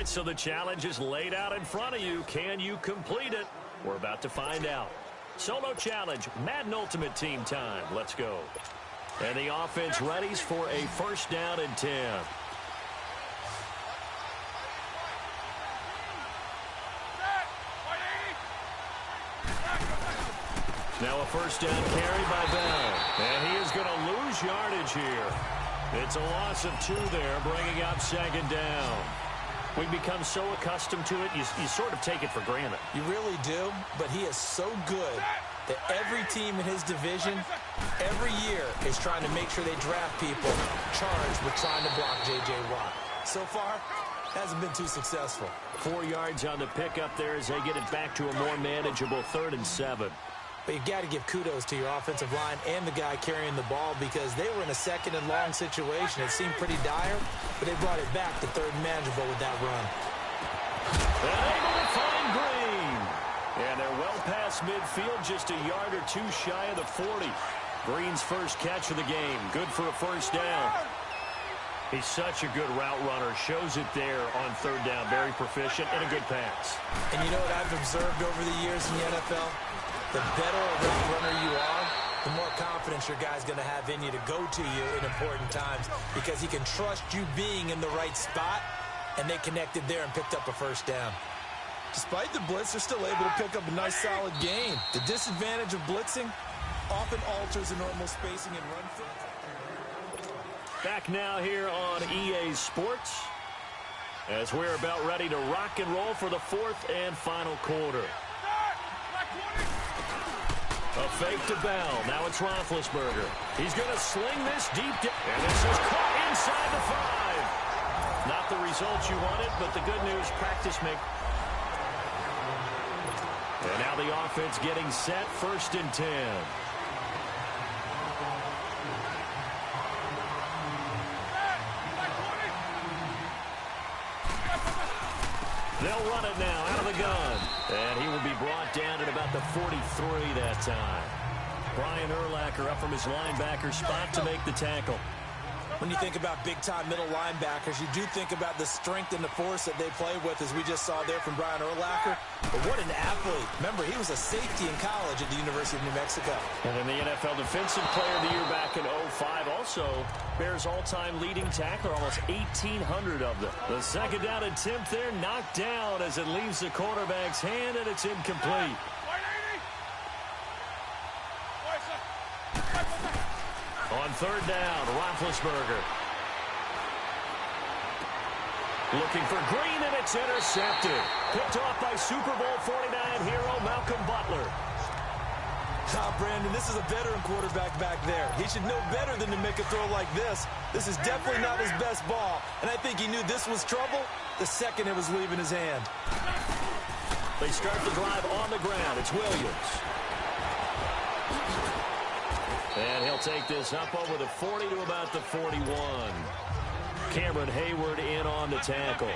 right, so the challenge is laid out in front of you. Can you complete it? We're about to find out. Solo challenge, Madden Ultimate Team time. Let's go. And the offense readies for a first down and 10. Now a first down carry by Bell. And he is going to lose yardage here. It's a loss of 2 there, bringing up second down. We become so accustomed to it, you sort of take it for granted. You really do, but he is so good that every team in his division, every year, is trying to make sure they draft people charged with trying to block J.J. Watt. So far, hasn't been too successful. 4 yards on the pickup there as they get it back to a more manageable 3rd and 7. But you've got to give kudos to your offensive line and the guy carrying the ball because they were in a 2nd and long situation. It seemed pretty dire, but they brought it back to 3rd and manageable with that run. And able to find Green. And they're well past midfield, just a yard or 2 shy of the 40. Green's first catch of the game. Good for a first down. He's such a good route runner. Shows it there on 3rd down. Very proficient and a good pass. And you know what I've observed over the years in the NFL? The better a route runner you are, the more confidence your guy's going to have in you to go to you in important times because he can trust you being in the right spot, and they connected there and picked up a first down. Despite the blitz, they're still able to pick up a nice, solid gain. The disadvantage of blitzing often alters the normal spacing and run fit. Back now here on EA Sports as we're about ready to rock and roll for the 4th and final quarter. A fake to Bell. Now it's Roethlisberger. He's going to sling this deep down. And this is caught inside the 5. Not the results you wanted, but the good news, practice make. And now the offense getting set, 1st and 10. They'll run it now out of the gun. And he will be brought down at about the 43 that time. Brian Urlacher up from his linebacker spot to make the tackle. When you think about big-time middle linebackers, you do think about the strength and the force that they play with, as we just saw there from Brian Urlacher. But what an athlete. Remember, he was a safety in college at the University of New Mexico. And then the NFL Defensive Player of the Year back in 2005. Also, Bears all-time leading tackler, almost 1,800 of them. The second down attempt there knocked down as it leaves the quarterback's hand, and it's incomplete. On 3rd down, Roethlisberger. Looking for Green, and it's intercepted. Picked off by Super Bowl 49 hero Malcolm Butler. Brandon, this is a veteran quarterback back there. He should know better than to make a throw like this. This is definitely not his best ball, and I think he knew this was trouble the second it was leaving his hand. They start the drive on the ground. It's Williams. And he'll take this up over the 40 to about the 41. Cameron Hayward in on the tackle.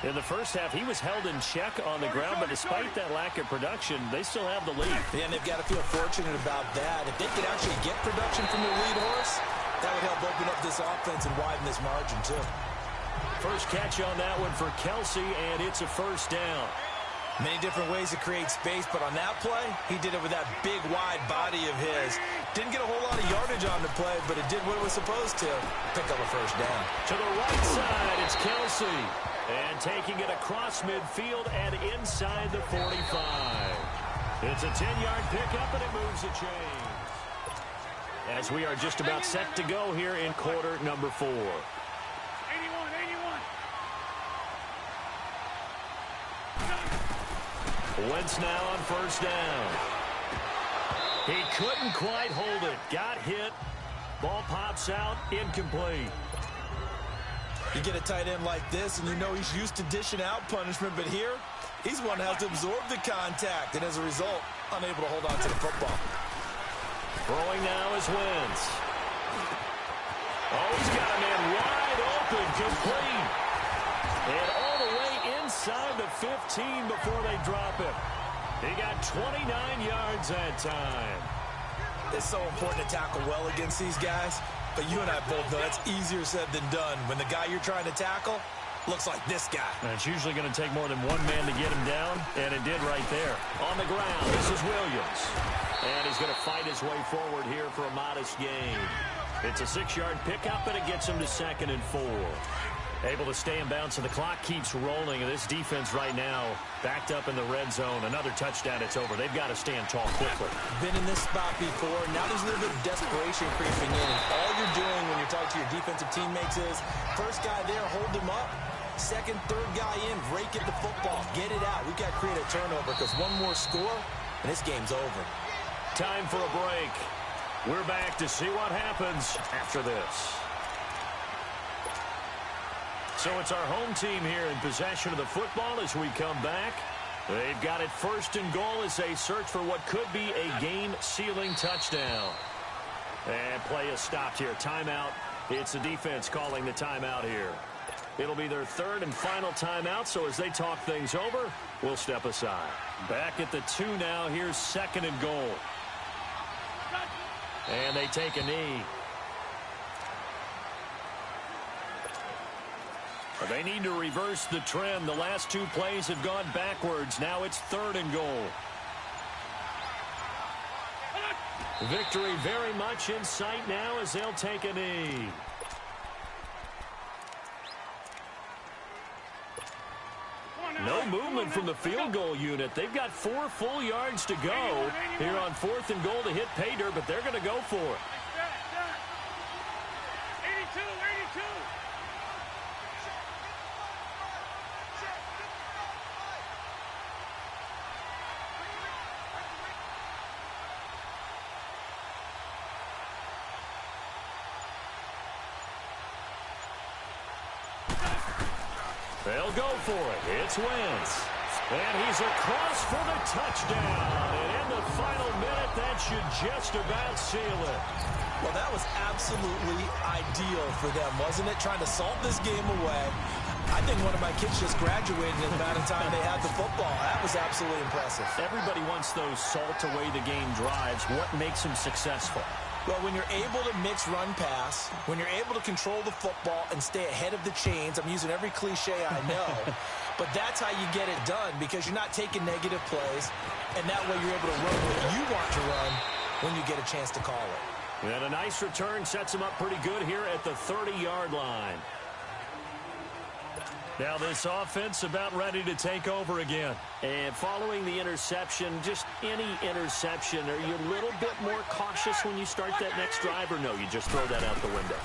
In the first half, he was held in check on the ground, but despite that lack of production, they still have the lead. Yeah, and they've got to feel fortunate about that. If they could actually get production from their lead horse, that would help open up this offense and widen this margin, too. First catch on that one for Kelsey, and it's a first down. Many different ways to create space, but on that play, he did it with that big, wide body of his. Didn't get a whole lot of yardage on the play, but it did what it was supposed to. Pick up a first down. To the right side, it's Kelsey. And taking it across midfield and inside the 45. It's a 10-yard pickup, and it moves the chains. As we are just about set to go here in quarter number 4. 81. Wentz now on first down. He couldn't quite hold it. Got hit. Ball pops out. Incomplete. You get a tight end like this, and you know he's used to dishing out punishment, but here, he's one that has to absorb the contact, and as a result, unable to hold on to the football. Throwing now is Wentz. Oh, he's got a man wide open, complete. And all the way inside the 15 before they drop him. He got 29 yards that time. It's so important to tackle well against these guys, but you and I both know that's easier said than done. When the guy you're trying to tackle looks like this guy. And it's usually going to take more than one man to get him down, and it did right there. On the ground, this is Williams. And he's going to fight his way forward here for a modest gain. It's a 6-yard pickup, and it gets him to 2nd and 4. Able to stay in bounds, and the clock keeps rolling. And this defense right now backed up in the red zone. Another touchdown, it's over. They've got to stand tall quickly. Been in this spot before. Now there's a little bit of desperation creeping in. And all you're doing when you're talking to your defensive teammates is, first guy there, hold him up. Second, third guy in, rake at the football. Get it out. We've got to create a turnover because one more score, and this game's over. Time for a break. We're back to see what happens after this. So it's our home team here in possession of the football as we come back. They've got it 1st and goal as they search for what could be a game-sealing touchdown. And play is stopped here. Timeout. It's the defense calling the timeout here. It'll be their 3rd and final timeout, so as they talk things over, we'll step aside. Back at the 2 now. Here's 2nd and goal. And they take a knee. They need to reverse the trend. The last 2 plays have gone backwards. Now it's 3rd and goal. Victory very much in sight now as they'll take a knee. No movement from the field goal unit. They've got 4 full yards to go here on 4th and goal to hit pay dirt, but they're going to go for it. 82, 82. They'll go for it. It's Wentz. And he's across for the touchdown. And in the final minute, that should just about seal it. Well, that was absolutely ideal for them, wasn't it? Trying to salt this game away. I think one of my kids just graduated in the amount of time they had the football. That was absolutely impressive. Everybody wants those salt-away-the-game drives. What makes them successful? Well, when you're able to mix run-pass, when you're able to control the football and stay ahead of the chains, I'm using every cliche I know, but that's how you get it done because you're not taking negative plays, and that way you're able to run what you want to run when you get a chance to call it. And a nice return sets him up pretty good here at the 30-yard line. Now this offense about ready to take over again. And following the interception, just any interception, are you a little bit more cautious when you start that next drive, or no, you just throw that out the window?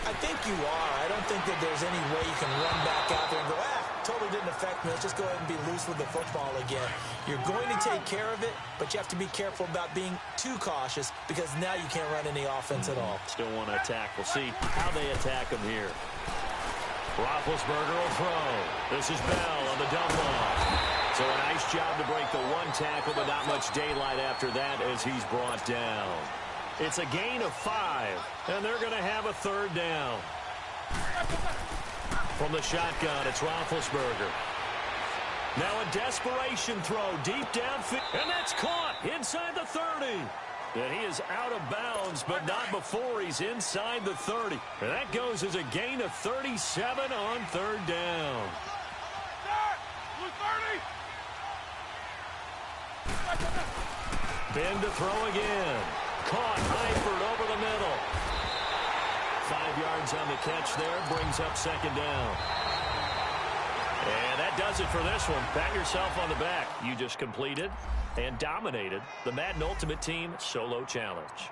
I think you are. I don't think that there's any way you can run back out there and go, totally didn't affect me. Let's just go ahead and be loose with the football again. You're going to take care of it, but you have to be careful about being too cautious because now you can't run any offense at all. Still want to attack. We'll see how they attack him here. Roethlisberger will throw. This is Bell on the dump off. So a nice job to break the 1 tackle, but not much daylight after that as he's brought down. It's a gain of 5, and they're going to have a 3rd down. From the shotgun, it's Roethlisberger. Now a desperation throw deep downfield, and that's caught inside the 30. And he is out of bounds, but not before he's inside the 30. And that goes as a gain of 37 on 3rd down. Ben to throw again. Caught, Eifert over the middle. 5 yards on the catch there, brings up 2nd down. And that does it for this one. Pat yourself on the back. You just completed and dominated the Madden Ultimate Team Solo Challenge.